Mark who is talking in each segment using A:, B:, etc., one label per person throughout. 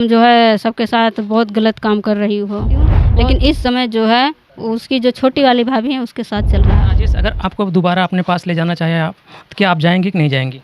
A: जो है सबके साथ बहुत गलत काम कर रही हो, लेकिन इस समय जो है उसकी जो छोटी वाली भाभी है उसके साथ चल रहा है।
B: राजेश अगर आपको दोबारा अपने पास ले जाना चाहे आप, तो क्या आप जाएँगी कि नहीं जाएँगी?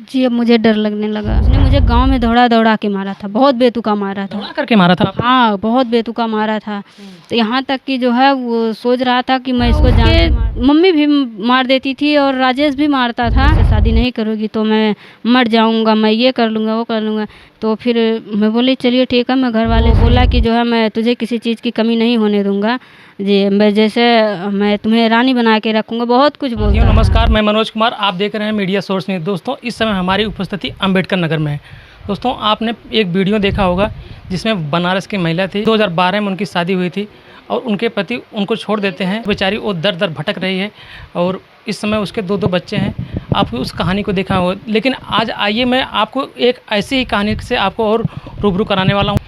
A: जी, अब मुझे डर लगने लगा। उसने मुझे गाँव में दौड़ा-दौड़ा के मारा था, बहुत बेतुका मारा था।
B: दौड़ा करके मारा था आपको?
A: हाँ, बहुत बेतुका मारा था। तो यहाँ तक कि जो है वो सोच रहा था कि मैं इसको जान के मम्मी भी मार देती थी और राजेश भी मारता था। इससे शादी नहीं करोगी तो मैं मर जाऊँगा, मैं ये कर लूँगा, वो कर लूँगा। तो फिर मैं बोली चलिए ठीक है, मैं घर वाले बोला कि जो है मैं तुझे किसी चीज़ की कमी नहीं होने दूँगा। जी, मैं तुम्हें रानी बना के रखूँगा, बहुत कुछ बोलता
B: साथियों
A: था।
B: नमस्कार, मैं मनोज कुमार, आप देख रहे हैं मीडिया सोर्स न्यूज़। दोस्तों इस समय हमारी उपस्थिति अम्बेडकर नगर में है। दोस्तों आपने एक वीडियो देखा होगा जिसमें बनारस की महिला थी, 2012 में उनकी शादी हुई थी और उनके पति उनको छोड़ देते हैं। बेचारी वो दर-दर भटक रही है और इस समय उसके 2-2 बच्चे हैं। आपने उस कहानी को देखा होगा, लेकिन आज आइए मैं आपको एक ऐसी ही कहानी से आपको और रूबरू कराने वाला हूँ।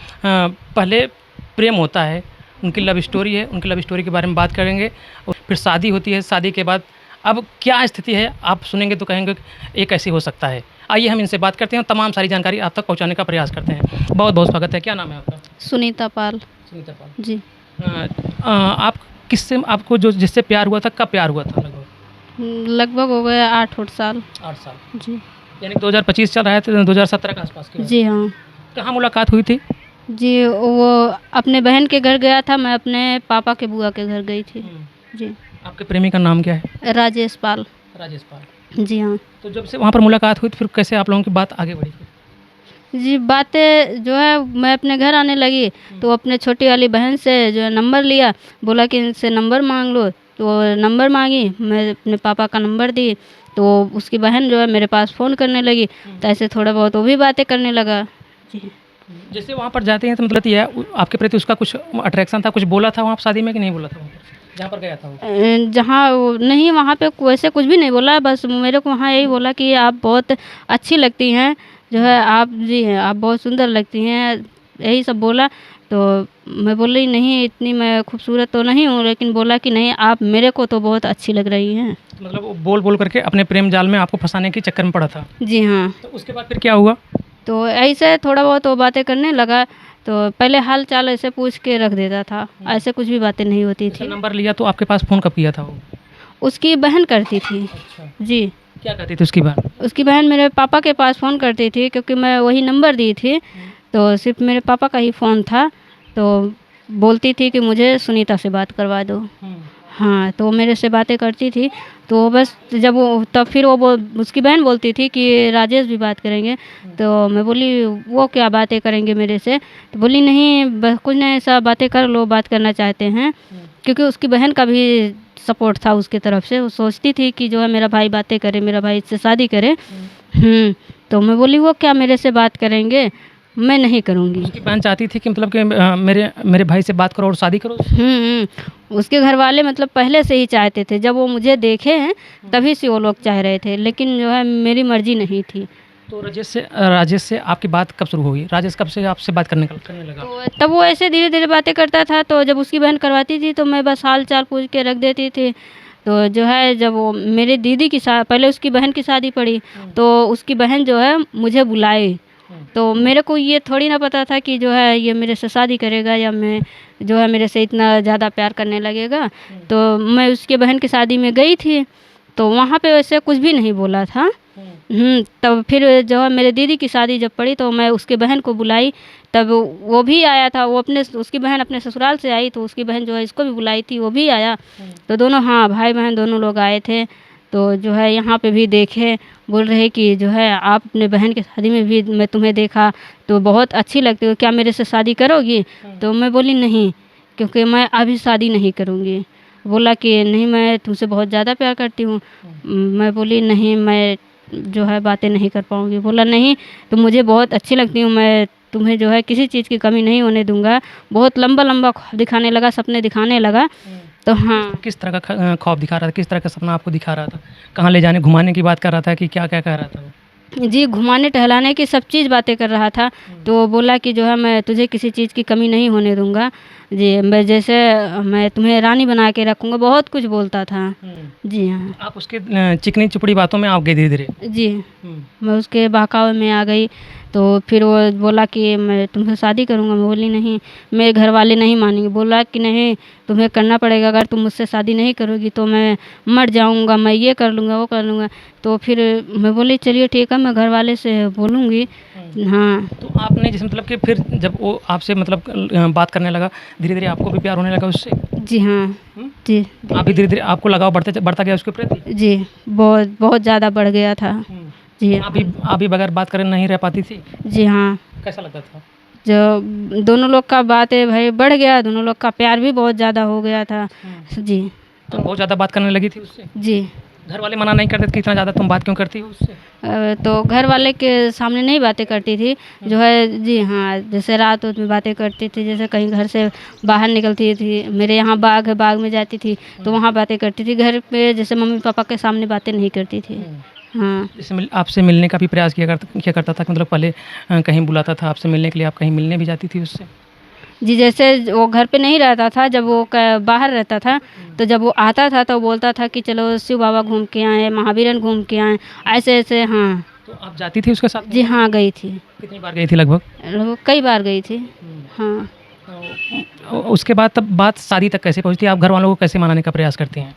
B: पहले प्रेम होता है, उनकी लव स्टोरी है, उनकी लव स्टोरी के बारे में बात करेंगे और फिर शादी होती है, शादी के बाद अब क्या स्थिति है आप सुनेंगे तो कहेंगे ये कैसे हो सकता है। आइए हम इनसे बात करते हैं और तमाम सारी जानकारी आप तक पहुंचाने का प्रयास करते हैं। बहुत बहुत स्वागत है। क्या नाम है आपका?
A: सुनीता पाल।
B: सुनीता पाल
A: जी।
B: आप किससे आपको जो जिससे प्यार हुआ था, कब प्यार हुआ था? लगभग
A: लगभग हो गया 8 साल।
B: 8 साल
A: जी।
B: यानी 2025 चल रहा है तो 2017 के आसपास की बात।
A: जी हाँ।
B: कहाँ मुलाकात हुई थी?
A: जी, वो अपने बहन के घर गया था, मैं अपने पापा के बुआ के घर गई थी। जी।
B: आपके प्रेमी का नाम क्या है?
A: राजेश पाल।
B: राजेश पाल।
A: जी हाँ।
B: तो जब से वहाँ पर मुलाकात हुई तो फिर कैसे आप लोगों की बात आगे बढ़ी?
A: जी, बातें जो है मैं अपने घर आने लगी तो अपने छोटी वाली बहन से जो है नंबर लिया, बोला कि इनसे नंबर मांग लो। तो नंबर मांगी, मैं अपने पापा का नंबर दी तो उसकी बहन जो है मेरे पास फ़ोन करने लगी, तो ऐसे थोड़ा बहुत वो भी बातें करने लगा। जी।
B: जैसे वहाँ पर जाते हैं तो मतलब ये है आपके प्रति उसका कुछ अट्रैक्शन था, कुछ बोला था वहाँ शादी में कि नहीं बोला था वहाँ पर? जहाँ पर गया था वो?
A: जहाँ वो नहीं, वहाँ पे वैसे कुछ भी नहीं बोला, बस मेरे को वहाँ यही बोला कि आप बहुत अच्छी लगती हैं, जो है आप जी हैं, आप बहुत सुंदर लगती हैं, यही सब बोला। तो मैं बोली नहीं, इतनी मैं खूबसूरत तो नहीं हूँ, लेकिन बोला कि नहीं आप मेरे को तो बहुत अच्छी लग रही हैं।
B: मतलब वो बोल बोल करके अपने प्रेम जाल में आपको फंसाने के चक्कर में पड़ा था।
A: जी हाँ।
B: तो उसके बाद फिर क्या हुआ?
A: तो ऐसे थोड़ा बहुत वो बातें करने लगा, तो पहले हाल चाल ऐसे पूछ के रख देता था, ऐसे कुछ भी बातें नहीं होती
B: जैसे
A: थी।
B: नंबर लिया तो आपके पास फ़ोन कब किया था वो?
A: उसकी बहन करती थी।
B: अच्छा।
A: जी।
B: क्या कहती थी उसकी बहन?
A: उसकी बहन मेरे पापा के पास फ़ोन करती थी, क्योंकि मैं वही नंबर दी थी, तो सिर्फ मेरे पापा का ही फ़ोन था। तो बोलती थी कि मुझे सुनीता से बात करवा दो। हाँ, तो वो मेरे से बातें करती थी। तो बस जब वो तब फिर उसकी बहन बोलती थी कि राजेश भी बात करेंगे। तो मैं बोली वो क्या बातें करेंगे मेरे से? तो बोली नहीं बस कुछ नहीं, ऐसा बातें कर लो, बात करना चाहते हैं। क्योंकि उसकी बहन का भी सपोर्ट था उसकी तरफ से, वो सोचती थी कि जो है मेरा भाई बातें करे, मेरा भाई इससे शादी करे। तो मैं बोली वो क्या मेरे से बात करेंगे, मैं नहीं करूँगी।
B: उसकी बहन चाहती थी कि मतलब कि मेरे मेरे भाई से बात करो और शादी करो?
A: उसके घर वाले मतलब पहले से ही चाहते थे, जब वो मुझे देखे हैं तभी से वो लोग चाह रहे थे, लेकिन जो है मेरी मर्जी नहीं थी।
B: तो राजेश से आपकी बात कब शुरू हुई? राजेश कब से आपसे बात करने लगा?
A: तो तब वो ऐसे धीरे धीरे बातें करता था, तो जब उसकी बहन करवाती थी तो मैं बस हाल चाल पूछ के रख देती थी। तो जो है जब वो मेरी दीदी की पहले उसकी बहन की शादी पड़ी, तो उसकी बहन जो है मुझे बुलाई। तो मेरे को ये थोड़ी ना पता था कि जो है ये मेरे से शादी करेगा या मैं जो है मेरे से इतना ज़्यादा प्यार करने लगेगा। तो मैं उसके बहन की शादी में गई थी, तो वहाँ पे वैसे कुछ भी नहीं बोला था। तब फिर जो है मेरे दीदी की शादी जब पड़ी तो मैं उसके बहन को बुलाई, तब वो भी आया था। वो उसकी बहन अपने ससुराल से आई, तो उसकी बहन जो है इसको भी बुलाई थी, वो भी आया। तो दोनों हाँ भाई बहन दोनों लोग आए थे। तो जो है यहाँ पे भी देखे, बोल रहे कि जो है आप अपने बहन की शादी में भी मैं तुम्हें देखा तो बहुत अच्छी लगती हो, क्या मेरे से शादी करोगी? तो मैं बोली नहीं, क्योंकि मैं अभी शादी नहीं करूँगी। बोला कि नहीं मैं तुमसे बहुत ज़्यादा प्यार करती हूँ। मैं बोली नहीं, मैं जो है बातें नहीं कर पाऊँगी। बोला नहीं, तुम मुझे बहुत अच्छी लगती हूँ, मैं तुम्हें जो है किसी चीज़ की कमी नहीं होने दूँगा। बहुत लंबा लंबा ख्वाब दिखाने लगा, सपने दिखाने लगा। तो हाँ।
B: किस तरह का ख्वाब दिखा रहा था? किस तरह का सपना आपको दिखा रहा था? कहाँ ले जाने घुमाने की बात कर रहा था कि क्या-क्या कह रहा था वो?
A: जी, घुमाने टहलाने की सब चीज़ बातें कर रहा था। तो बोला कि जो है मैं तुझे किसी चीज़ की कमी नहीं होने दूँगा। जी, मैं तुम्हें रानी बना के रखूँगा, बहुत कुछ बोलता था। जी हाँ।
B: आप उसके चिकनी चुपड़ी बातों में आप गए धीरे-धीरे?
A: जी, मैं उसके बहकावे में आ गई। तो फिर वो बोला कि मैं तुमसे शादी करूँगा। मैं बोली नहीं, मेरे घर वाले नहीं मानेंगे। बोला कि नहीं, तुम्हें करना पड़ेगा, अगर तुम मुझसे शादी नहीं करोगी तो मैं मर जाऊँगा, मैं ये कर लूँगा वो कर लूँगा। तो फिर मैं बोली चलिए ठीक है, मैं घर वाले से बोलूँगी। हाँ।
B: तो आपने जैसे मतलब कि फिर जब वो आपसे मतलब बात करने लगा, धीरे-धीरे आपको भी प्यार होने लगा उससे?
A: जी हाँ।
B: हुँ?
A: जी।
B: आप भी धीरे-धीरे आपको लगाव बढ़ता गया उसके प्रति?
A: जी, बहुत बहुत ज़्यादा बढ़ गया था।
B: हुँ।
A: जी।
B: आप भी बगैर बात करे नहीं रह पाती थी?
A: जी हाँ।
B: कैसा लगता था?
A: जो दोनों लोग का बातें भाई बढ़ गया, दोनों लोग का प्यार भी बहुत ज़्यादा हो गया था। जी।
B: तो बहुत ज़्यादा बात करने लगी थी उससे?
A: जी।
B: घर वाले मना नहीं करते कि इतना ज़्यादा तुम बात क्यों करती हो उससे?
A: तो घर वाले के सामने नहीं बातें करती थी, जो है जी हाँ, जैसे रात-उत में बातें करती थी, जैसे कहीं घर से बाहर निकलती थी, मेरे यहाँ बाग है, बाग में जाती थी, तो वहाँ बातें करती थी। घर पे जैसे मम्मी-पापा के सामने बातें नहीं करती थी। हाँ।
B: जैसे आपसे मिलने का भी प्रयास किया करता था कि मतलब पहले कहीं बुलाता था आपसे मिलने के लिए, आप कहीं मिलने भी जाती थी उससे?
A: जी, जैसे वो घर पे नहीं रहता था, जब वो बाहर रहता था, तो जब वो आता था तो बोलता था कि चलो शिव बाबा घूम के आएँ, महावीरन घूम के आएँ, ऐसे-ऐसे। हाँ।
B: तो आप जाती थी उसके साथ?
A: जी हाँ, गई थी।
B: कितनी बार गई थी लगभग?
A: कई बार गई थी। हाँ।
B: उसके बाद तब बात शादी तक कैसे पहुँचती है? आप घर वालों को कैसे मनाने का प्रयास करती हैं?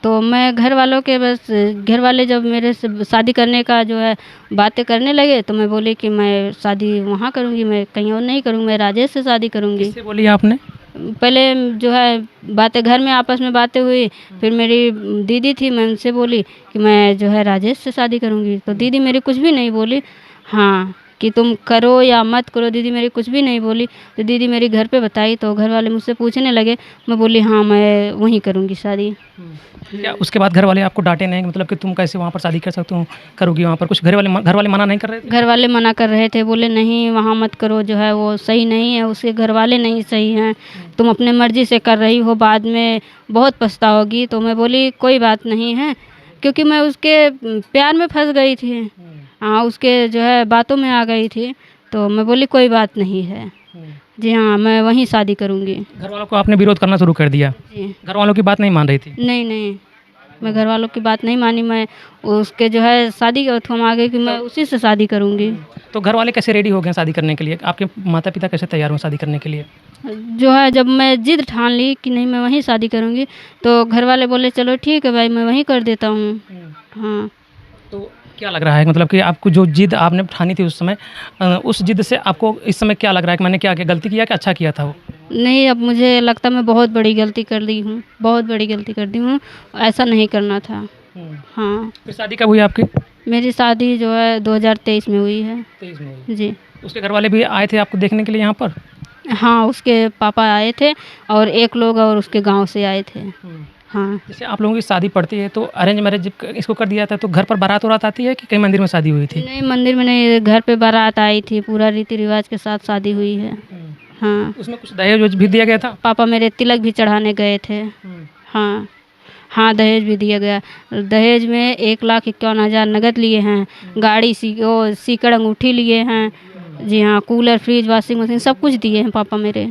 A: तो मैं घर वालों के बस घर वाले जब मेरे से शादी करने का जो है बातें करने लगे, तो मैं बोली कि मैं शादी वहाँ करूँगी, मैं कहीं और नहीं करूँगी, मैं राजेश से शादी करूँगी।
B: किससे बोली आपने?
A: पहले जो है बातें घर में आपस में बातें हुई, फिर मेरी दीदी थी, मैं उनसे बोली कि मैं जो है राजेश से शादी करूँगी। तो दीदी मेरी कुछ भी नहीं बोली। हाँ, कि तुम करो या मत करो, दीदी मेरी कुछ भी नहीं बोली। तो दीदी मेरी घर पे बताई, तो घर वाले मुझसे पूछने लगे, मैं बोली हाँ, मैं वहीं करूँगी शादी।
B: क्या उसके बाद घर वाले आपको डाँटे नहीं मतलब कि तुम कैसे वहाँ पर शादी कर सकते हो करोगी वहाँ पर? कुछ घर वाले मना नहीं कर रहे थे?
A: घर वाले मना कर रहे थे, बोले नहीं वहाँ मत करो, जो है वो सही नहीं है, उसके घर वाले नहीं सही हैं, तुम अपने मर्ज़ी से कर रही हो, बाद में बहुत पछताओगी। तो मैं बोली कोई बात नहीं है, क्योंकि मैं उसके प्यार में फँस गई थी। हाँ, उसके जो है बातों में आ गई थी, तो मैं बोली कोई बात नहीं है। जी हाँ, मैं वहीं शादी करूँगी।
B: घर वालों को आपने विरोध करना शुरू कर दिया?
A: जी।
B: घर वालों की बात नहीं मान रही थी?
A: नहीं, नहीं, मैं घर वालों की बात नहीं मानी, मैं उसके जो है शादी का थम आ गई कि मैं उसी से शादी करूँगी।
B: तो घर वाले कैसे रेडी हो गए शादी करने के लिए? आपके माता-पिता कैसे तैयार हुए शादी करने के लिए?
A: जो है जब मैं ज़िद ठान ली कि नहीं मैं वहीं शादी करूँगी, तो घर वाले बोले चलो ठीक है भाई, मैं वहीं कर देता हूँ। हाँ।
B: तो क्या लग रहा है मतलब कि आपको जो ज़िद आपने ठानी थी उस समय उस ज़िद से आपको इस समय क्या लग रहा है कि मैंने क्या किया, गलती किया कि अच्छा किया था वो?
A: नहीं, अब मुझे लगता मैं बहुत बड़ी गलती कर दी हूँ, बहुत बड़ी गलती कर दी हूँ, ऐसा नहीं करना था। हाँ।
B: फिर शादी कब हुई आपकी?
A: मेरी शादी जो है 2023 में हुई है।
B: 23 में हुई।
A: जी।
B: उसके घर वाले भी आए थे आपको देखने के लिए यहाँ पर?
A: हाँ, उसके पापा आए थे और एक लोग और उसके गाँव से आए थे। हाँ।
B: जैसे आप लोगों की शादी पड़ती है तो अरेंज मैरिज जब इसको कर दिया था तो घर पर बारात-वारात आती है कि कहीं मंदिर में शादी हुई थी?
A: नहीं, मंदिर में नहीं, घर पे बारात आई थी, पूरा रीति-रिवाज के साथ शादी हुई है। हाँ।
B: उसमें कुछ दहेज-वहेज भी दिया गया था?
A: पापा मेरे तिलक भी चढ़ाने गए थे। हाँ। हाँ, दहेज भी दिया गया। दहेज में 1,51,000 नकद लिए हैं, गाड़ी सीकड़ अंगूठी लिए हैं। जी हाँ, कूलर, फ्रिज, वॉशिंग मशीन सब कुछ दिए हैं पापा मेरे।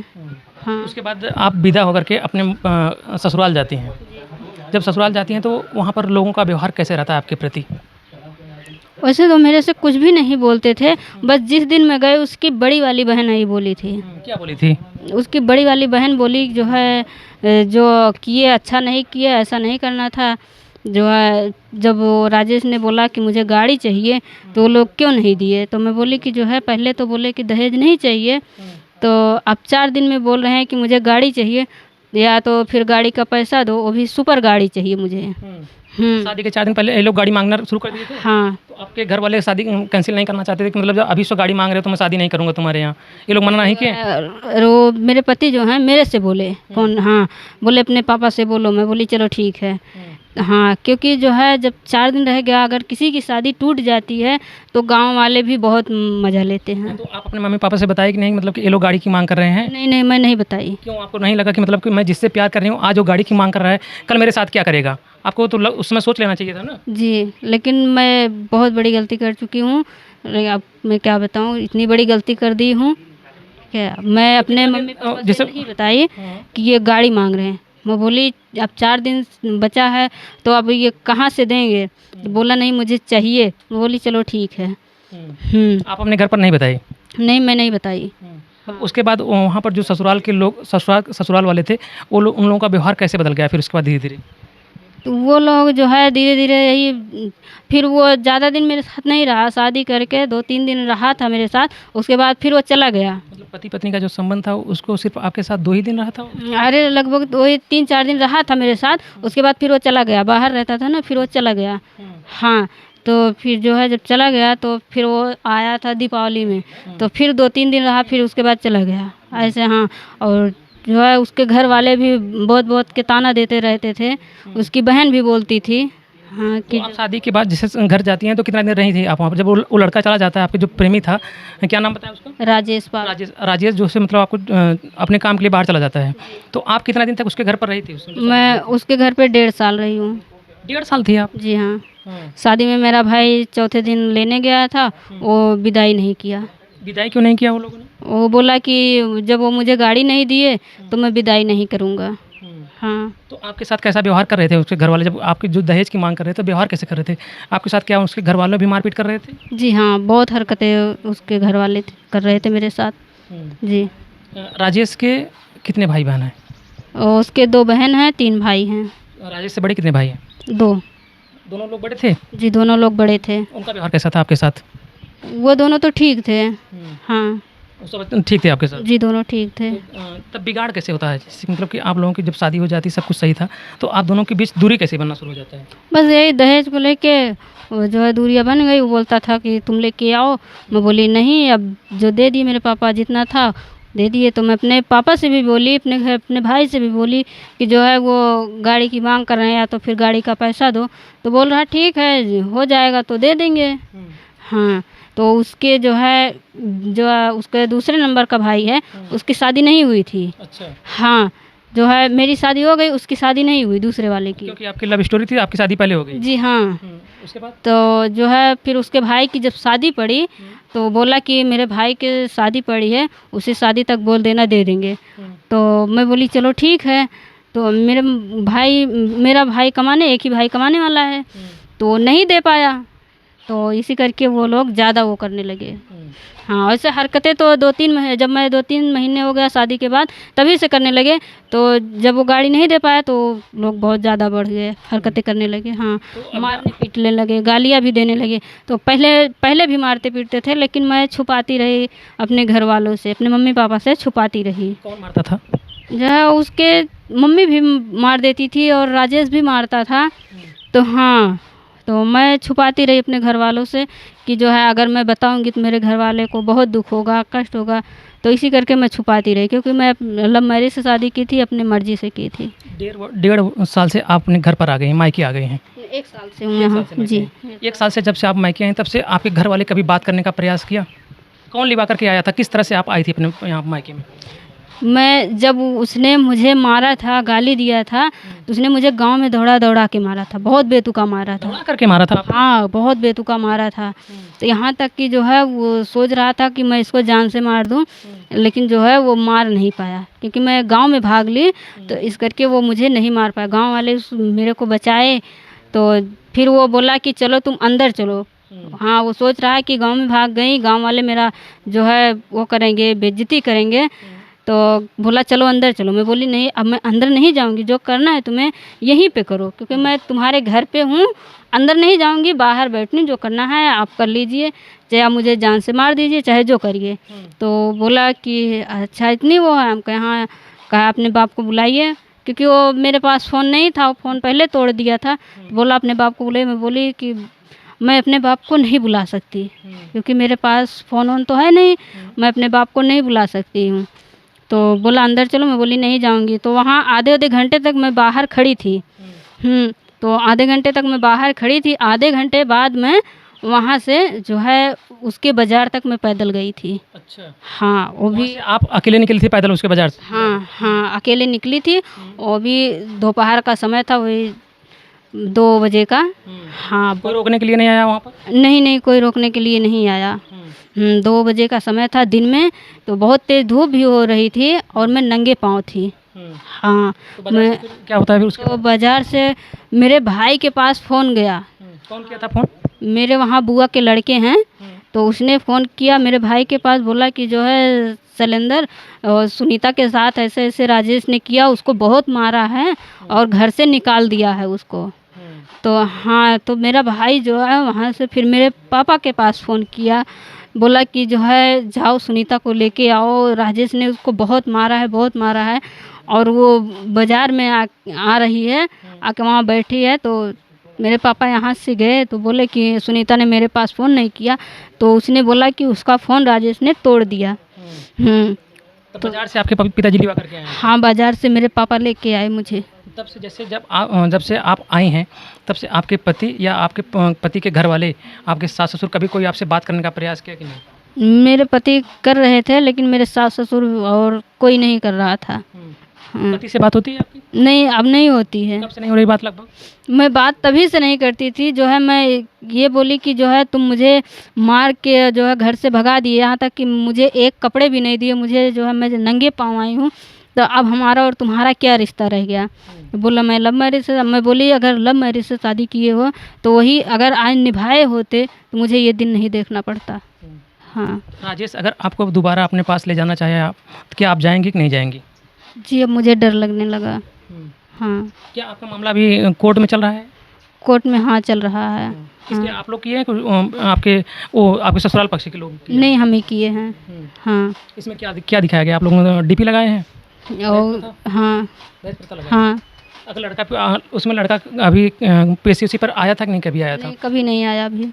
A: हाँ।
B: उसके बाद आप विदा होकर के अपने ससुराल जाती हैं। जब ससुराल जाती हैं तो वहाँ पर लोगों का व्यवहार कैसे रहता है आपके प्रति?
A: वैसे तो मेरे से कुछ भी नहीं बोलते थे, बस जिस दिन मैं गई उसकी बड़ी वाली बहन आई बोली थी।
B: क्या बोली थी?
A: उसकी बड़ी वाली बहन बोली जो है जो किए अच्छा नहीं किए, ऐसा नहीं करना था। जो है जब वो राजेश ने बोला कि मुझे गाड़ी चाहिए, तो वो लोग क्यों नहीं दिए? तो मैं बोली कि जो है पहले तो बोले कि दहेज नहीं चाहिए, तो अब 4 दिन में बोल रहे हैं कि मुझे गाड़ी चाहिए, या तो फिर गाड़ी का पैसा दो, वो भी सुपर गाड़ी चाहिए मुझे।
B: शादी के 4 दिन पहले ये लोग गाड़ी माँगना शुरू कर दिए थे?
A: हाँ।
B: तो आपके घर वाले शादी कैंसिल नहीं करना चाहते थे कि मतलब जब अभी से गाड़ी माँग रहे हो तो मैं शादी नहीं करूँगा तुम्हारे यहाँ, ये लोग मना नहीं किए?
A: वो मेरे पति जो हैं मेरे से बोले, कौन, हाँ, बोले अपने पापा से बोलो। मैं बोली चलो ठीक है। हाँ, क्योंकि जो है जब 4 दिन रह गया, अगर किसी की शादी टूट जाती है तो गाँव वाले भी बहुत मज़ा लेते हैं।
B: तो आप अपने मम्मी-पापा से बताइए कि नहीं मतलब कि ये लोग गाड़ी की माँग कर रहे हैं?
A: नहीं, नहीं, मैं नहीं बताई।
B: क्यों आपको नहीं लगा कि मतलब कि मैं जिससे प्यार कर रही हूँ आज वो गाड़ी की माँग कर रहा है, कल मेरे साथ क्या करेगा? आपको तो उस समय सोच लेना चाहिए था ना?
A: जी, लेकिन मैं बहुत बड़ी गलती कर चुकी हूँ। अब मैं क्या बताऊँ, इतनी बड़ी गलती कर दी हूँ, क्या मैं अपने मम्मी-पापा से
B: जैसे
A: नहीं बताई कि ये गाड़ी माँग रहे हैं। मैं बोली अब 4 दिन बचा है, तो अब ये कहाँ से देंगे? तो बोला नहीं मुझे चाहिए। मैं बोली चलो ठीक है।
B: आप अपने घर पर नहीं बताई?
A: नहीं, मैं नहीं बताई।
B: उसके बाद वहाँ पर जो ससुराल के लोग ससुराल वाले थे, वो लोग, उन लोगों का व्यवहार कैसे बदल गया फिर उसके बाद धीरे-धीरे?
A: तो वो लोग जो है धीरे-धीरे यही फिर वो ज़्यादा दिन मेरे साथ नहीं रहा, शादी करके 2-3 दिन रहा था मेरे साथ, उसके बाद फिर वो चला गया।
B: मतलब पति-पत्नी का जो संबंध था उसको सिर्फ़ आपके साथ 2 ही दिन रहा था वो?
A: अरे लगभग वही 3-4 दिन रहा था मेरे साथ, उसके बाद फिर वो चला गया, बाहर रहता था ना, फिर वो चला गया। हाँ, तो फिर जो है जब चला गया तो फिर वो आया था दीपावली में, तो फिर 2-3 दिन रहा, फिर उसके बाद चला गया। ऐसे हाँ, और जो है उसके घर वाले भी बहुत-बहुत के ताना देते रहते थे, उसकी बहन भी बोलती थी हाँ
B: तो
A: कि
B: आप शादी के बाद जैसे घर जाती हैं तो कितना दिन रही थी आप वहाँ पर? जब वो लड़का चला जाता है, आपके जो प्रेमी था, क्या नाम बताया उसका?
A: राजेश पाल।
B: राजेश जो से मतलब आपको अपने काम के लिए बाहर चला जाता है। तो आप कितना दिन तक उसके घर पर रही थी?
A: मैं उसके घर पे 1.5 साल रही हूँ।
B: 1.5 साल थी आप?
A: जी हाँ, शादी में मेरा भाई चौथे दिन लेने गया था, वो विदाई नहीं किया।
B: विदाई क्यों नहीं किया वो लोगों ने?
A: वो बोला कि जब वो मुझे गाड़ी नहीं दिए तो मैं विदाई नहीं करूँगा। हाँ,
B: तो आपके साथ कैसा व्यवहार कर रहे थे उसके घर वाले? जब आपकी जो दहेज की माँग कर रहे थे, तो व्यवहार कैसे कर रहे थे? आपके साथ क्या उसके घर वाले भी मारपीट कर रहे थे?
A: जी हाँ, बहुत हरकतें उसके घर वाले कर रहे थे मेरे साथ। जी,
B: राजेश के कितने भाई-बहन हैं?
A: और उसके 2 बहन हैं, 3 भाई हैं।
B: राजेश से बड़े कितने भाई हैं?
A: 2।
B: दोनों लोग बड़े थे?
A: जी, दोनों लोग बड़े थे।
B: उनका व्यवहार कैसा था आपके साथ?
A: वो दोनों तो ठीक थे। हाँ,
B: वो सब ठीक थे आपके साथ?
A: जी दोनों ठीक थे।
B: तब बिगाड़ कैसे होता है? जैसे मतलब कि आप लोगों की जब शादी हो जाती है, सब कुछ सही था, तो आप दोनों के बीच दूरी कैसे बनना शुरू हो जाता है?
A: बस यही दहेज को लेके वो जो है दूरियां बन गई। वो बोलता था कि तुम लेके आओ, मैं बोली नहीं, अब जो दे दिए मेरे पापा जितना था दे दिए। तो मैं अपने पापा से भी बोली, अपने घर अपने भाई से भी बोली कि जो है वो गाड़ी की मांग कर रहे हैं या तो फिर गाड़ी का पैसा दो। तो बोल रहा ठीक है, हो जाएगा तो दे देंगे। हाँ, तो उसके जो है उसके दूसरे नंबर का भाई है, उसकी शादी नहीं हुई थी।
B: अच्छा।
A: हाँ, जो है मेरी शादी हो गई, उसकी शादी नहीं हुई दूसरे वाले की।
B: क्योंकि आपकी लव स्टोरी थी, आपकी शादी पहले हो गई।
A: जी हाँ,
B: उसके बाद?
A: तो जो है फिर उसके भाई की जब शादी पड़ी तो बोला कि मेरे भाई के शादी पड़ी है, उसे शादी तक बोल देना, दे देंगे। तो मैं बोली चलो ठीक है। तो मेरा भाई कमाने, एक ही भाई कमाने वाला है, तो नहीं दे पाया। तो इसी करके वो लोग ज़्यादा वो करने लगे। हाँ, वैसे हरकतें तो 2-3 महीने, जब मैं 2-3 महीने हो गया शादी के बाद तभी से करने लगे। तो जब वो गाड़ी नहीं दे पाया तो लोग बहुत ज़्यादा बढ़ गए, हरकतें करने लगे। हाँ, मारने पीटने लगे, गालियाँ भी देने लगे। तो पहले भी मारते पीटते थे, लेकिन मैं छुपाती रही अपने घर वालों से, अपने मम्मी पापा से छुपाती रही।
B: कौन मारता था?
A: जो है उसके मम्मी भी मार देती थी और राजेश भी मारता था। तो हाँ, तो मैं छुपाती रही अपने घर वालों से कि जो है अगर मैं बताऊंगी तो मेरे घर वाले को बहुत दुख होगा, कष्ट होगा। तो इसी करके मैं छुपाती रही, क्योंकि मैं लव मैरिज से शादी की थी, अपनी मर्जी से की थी।
B: 1.5 साल से आप अपने घर पर आ गए हैं, मायके आ गए हैं?
A: 1 साल से हूँ यहाँ। जी,
B: 1 साल से जब से आप मायके आए हैं, तब से आपके घर वाले कभी बात करने का प्रयास किया? कौन लिवा करके आया था? किस तरह से आप आई थी अपने यहाँ मायके में?
A: मैं जब उसने मुझे मारा था, गाली दिया था, तो उसने मुझे गांव में दौड़ा के मारा था, बहुत बेतुका मारा था।
B: दौड़ा करके मारा था आपको?
A: हाँ, बहुत बेतुका मारा था। तो यहाँ तक कि जो है वो सोच रहा था कि मैं इसको जान से मार दूँ, लेकिन जो है वो मार नहीं पाया, क्योंकि मैं गांव में भाग ली, तो इस करके वो मुझे नहीं मार पाया। गांव वाले मेरे को बचाए। तो फिर वो बोला कि चलो तुम अंदर चलो। हाँ, वो सोच रहा है कि गांव में भाग गई, गांव वाले मेरा जो है वो करेंगे, बेइज्जती करेंगे। तो बोला चलो अंदर चलो। मैं बोली नहीं, अब मैं अंदर नहीं जाऊंगी, जो करना है तुम्हें यहीं पे करो, क्योंकि मैं तुम्हारे घर पे हूँ, अंदर नहीं जाऊंगी, बाहर बैठनी, जो करना है आप कर लीजिए, चाहे आप मुझे जान से मार दीजिए, चाहे जो करिए। तो बोला कि अच्छा इतनी वो है। हम कहे हाँ। कहा अपने बाप को बुलाइए, क्योंकि वो मेरे पास फ़ोन नहीं था, वो फ़ोन पहले तोड़ दिया था। बोला अपने बाप को बुलाइए। मैं बोली कि मैं अपने बाप को नहीं बुला सकती, क्योंकि मेरे पास फ़ोन वोन तो है नहीं, मैं अपने बाप को नहीं बुला सकती हूँ। तो बोला अंदर चलो। मैं बोली नहीं जाऊंगी। तो वहाँ आधे घंटे तक मैं बाहर खड़ी थी। तो आधे घंटे तक मैं बाहर खड़ी थी। आधे घंटे बाद मैं वहाँ से जो है उसके बाज़ार तक मैं पैदल गई थी।
B: अच्छा।
A: हाँ, वो भी
B: आप अकेले निकली थी पैदल उसके बाजार से?
A: हाँ हाँ, अकेले निकली थी। वो भी दोपहर का समय था, वही 2 बजे का। हाँ,
B: कोई रोकने के लिए नहीं आया वहाँ पर?
A: नहीं, कोई रोकने के लिए नहीं आया। 2 बजे का समय था दिन में, तो बहुत तेज़ धूप भी हो रही थी और मैं नंगे पाँव थी। हाँ,
B: तो मैं क्या होता है फिर उसके?
A: तो बाज़ार से मेरे भाई के पास फ़ोन गया।
B: कौन किया था फ़ोन?
A: मेरे वहाँ बुआ के लड़के हैं, तो तो उसने फ़ोन किया मेरे भाई के पास, बोला कि जो है शैलेंद्र और सुनीता के साथ ऐसे ऐसे राजेश ने किया, उसको बहुत मारा है और घर से निकाल दिया है उसको। तो हाँ, तो मेरा भाई जो है वहाँ से फिर मेरे पापा के पास फ़ोन किया, बोला कि जो है जाओ सुनीता को लेके आओ, राजेश ने उसको बहुत मारा है, बहुत मारा है, और वो बाज़ार में आ रही है, आके वहाँ बैठी है। तो मेरे पापा यहाँ से गए तो बोले कि सुनीता ने मेरे पास फ़ोन नहीं किया, तो उसने बोला कि उसका फ़ोन राजेश ने तोड़ दिया।
B: तो बाजार से आपके पिताजी लिवा करके आए हैं?
A: हाँ, बाज़ार से मेरे पापा लेके आए मुझे।
B: तब से जैसे जब से आप आई हैं, तब से आपके पति या आपके पति के घर वाले, आपके सास ससुर, कभी कोई आपसे बात करने का प्रयास किया कि नहीं?
A: मेरे पति कर रहे थे, लेकिन मेरे सास ससुर और कोई नहीं कर रहा था। हाँ।
B: पति से बात होती है आपकी?
A: नहीं, अब नहीं होती है।
B: कब से नहीं हो रही बात लगभग?
A: मैं बात तभी से नहीं करती थी, जो है मैं ये बोली कि जो है तुम मुझे मार के जो है घर से भगा दिए, यहाँ तक कि मुझे एक कपड़े भी नहीं दिए, मुझे जो है मैं नंगे पाँव आई हूँ, तो अब हमारा और तुम्हारा क्या रिश्ता रह गया? बोला मैं लव मैरिज से। मैं बोली अगर लव मैरिज से शादी किए हो तो वही अगर आज निभाए होते तो मुझे ये दिन नहीं देखना पड़ता। हाँ
B: राजेश अगर आपको दोबारा अपने पास ले जाना चाहे आप, तो क्या आप जाएंगी कि नहीं जाएंगी?
A: जी, अब मुझे डर लगने लगा। हाँ,
B: क्या आपका मामला अभी कोर्ट में चल रहा है?
A: कोर्ट में हाँ चल रहा है।
B: किसके आप लोग किए हैं? आपके ससुराल पक्ष के लोग किए हैं?
A: नहीं, हम ही किए हैं। हाँ,
B: इसमें क्या क्या दिखाया गया? आप लोगों ने डीपी लगाए हैं?
A: और हाँ
B: दहेज प्रथा लगाया?
A: हाँ,
B: अगर उसमें लड़का अभी पेशी पर आया था कि नहीं, कभी आया था?
A: नहीं कभी नहीं आया अभी।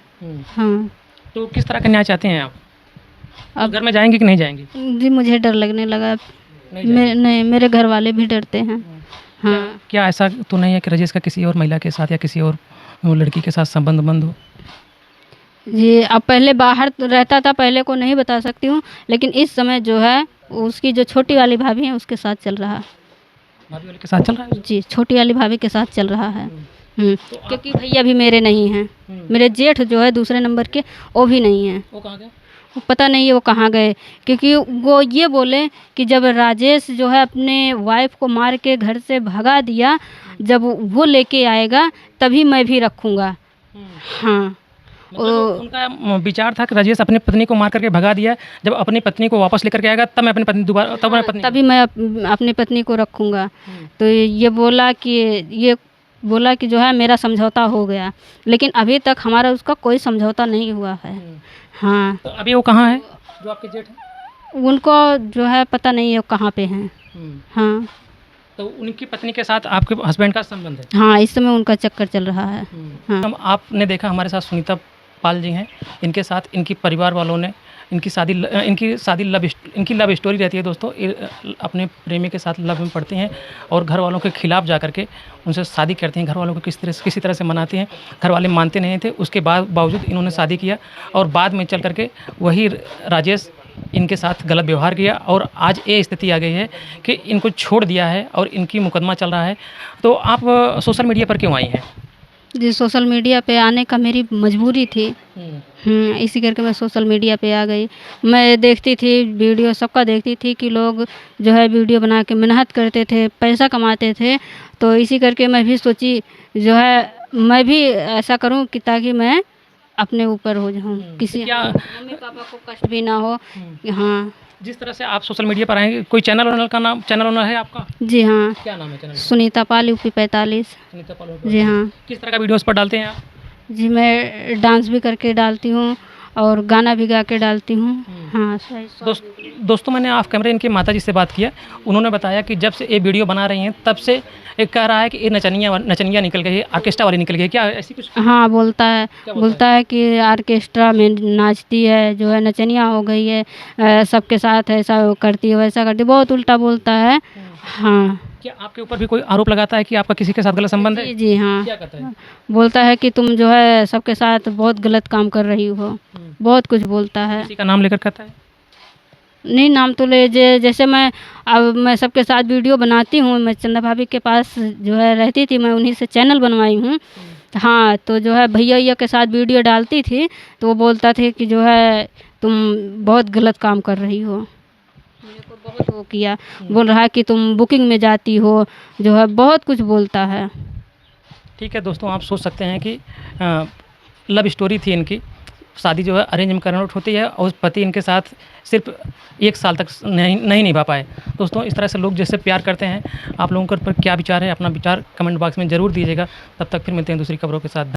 A: हाँ,
B: तो किस तरह का न्याय चाहते हैं आप?
A: अब
B: घर में जाएंगे कि नहीं जाएंगी?
A: जी मुझे डर लगने लगा। नहीं, मेरे घर वाले भी डरते हैं। हाँ,
B: क्या ऐसा तो नहीं है कि राजेश का किसी और महिला के साथ या किसी और लड़की के साथ संबंध हो?
A: जी अब पहले बाहर तो रहता था, पहले को नहीं बता सकती हूँ, लेकिन इस समय जो है उसकी जो छोटी वाली भाभी है उसके साथ चल रहा है।
B: भाभी वाले के साथ चल रहा है?
A: जी, छोटी वाली भाभी के साथ चल रहा है। क्योंकि भैया भी मेरे नहीं हैं। मेरे जेठ जो है दूसरे नंबर के, वो भी नहीं हैं।
B: वो कहाँ गए?
A: पता नहीं है वो कहाँ गए, क्योंकि वो ये बोले कि जब राजेश जो है अपने वाइफ को मार के घर से भगा दिया, जब वो लेके आएगा तभी मैं भी रखूँगा। हाँ,
B: मतलब उनका विचार था कि राजेश अपनी पत्नी को मार करके भगा दिया, जब अपनी पत्नी को वापस लेकर के आएगा तब मैं अपनी पत्नी दोबारा
A: तभी मैं अपनी पत्नी को रखूँगा। तो ये बोला कि जो है मेरा समझौता हो गया, लेकिन अभी तक हमारा उसका कोई समझौता नहीं हुआ है। हाँ,
B: तो अभी वो कहाँ है जो आपके जेठ हैं?
A: उनको जो है पता नहीं है वो कहाँ पे हैं। हाँ,
B: तो उनकी पत्नी के साथ आपके हस्बैंड का संबंध है?
A: हाँ, इस समय उनका चक्कर चल रहा है। हाँ,
B: हम आपने देखा हमारे साथ सुनीता पाल जी हैं, इनके साथ इनकी परिवार वालों ने इनकी लव स्टोरी रहती है दोस्तों। अपने प्रेमी के साथ लव में पड़ते हैं और घर वालों के खिलाफ जा करके उनसे शादी करते हैं। घर वालों को किसी तरह से मनाते हैं, घर वाले मानते नहीं थे, उसके बावजूद इन्होंने शादी किया और बाद में चल करके वही राजेश इनके साथ गलत व्यवहार किया और आज ये स्थिति आ गई है कि इनको छोड़ दिया है और इनकी मुकदमा चल रहा है। तो आप सोशल मीडिया पर क्यों आई हैं?
A: जी सोशल मीडिया पे आने का मेरी मजबूरी थी। इसी करके मैं सोशल मीडिया पे आ गई। मैं देखती थी वीडियो, सबका देखती थी कि लोग जो है वीडियो बना के मेहनत करते थे, पैसा कमाते थे, तो इसी करके मैं भी सोची जो है मैं भी ऐसा करूं कि ताकि मैं अपने ऊपर हो जाऊं, किसी मम्मी पापा को कष्ट भी ना हो। हाँ,
B: जिस तरह से आप सोशल मीडिया पर आएंगे, कोई चैनल ओनर है आपका?
A: जी हाँ,
B: क्या नाम है चैनल?
A: सुनीता पाल UP 45।
B: सुनीता पाल।
A: जी हाँ।
B: किस तरह का वीडियोस पर डालते हैं आप?
A: जी मैं डांस भी करके डालती हूँ और गाना भी गा के डालती हूँ। हाँ सही।
B: दोस्तों मैंने ऑफ कैमरे इनके माताजी से बात किया, उन्होंने बताया कि जब से ये वीडियो बना रही हैं तब से एक कह रहा है कि ये नचनिया निकल गई है, ऑर्केस्ट्रा वाली निकल गई है। क्या ऐसी कुछ?
A: हाँ बोलता है कि ऑर्केस्ट्रा में नाचती है, जो है नचनिया हो गई है, सबके साथ ऐसा करती है वैसा करती है, बहुत उल्टा बोलता है। हाँ।
B: क्या आपके ऊपर भी कोई आरोप लगाता है कि आपका किसी के साथ गलत संबंध है?
A: जी हाँ।
B: क्या कहता है?
A: बोलता है कि तुम जो है सबके साथ बहुत गलत काम कर रही हो, बहुत कुछ बोलता है।
B: किसी का नाम लेकर कहता है?
A: नहीं, नाम तो जैसे मैं सबके साथ वीडियो बनाती हूँ, मैं चंदा भाभी के पास जो है रहती थी, मैं उन्हीं से चैनल बनवाई हूँ। हाँ, तो जो है भैया के साथ वीडियो डालती थी तो वो बोलता थे कि जो है तुम बहुत गलत काम कर रही हो। मेरे को बहुत वो किया, बोल रहा है कि तुम बुकिंग में जाती हो, जो है बहुत कुछ बोलता है।
B: ठीक है दोस्तों, आप सोच सकते हैं कि लव स्टोरी थी इनकी, शादी जो है अरेंज मैरिज होती है और पति इनके साथ सिर्फ 1 साल तक नहीं निभा पाए। दोस्तों इस तरह से लोग जैसे प्यार करते हैं, आप लोगों के ऊपर क्या विचार है, अपना विचार कमेंट बॉक्स में ज़रूर दीजिएगा। तब तक फिर मिलते हैं दूसरी खबरों के साथ।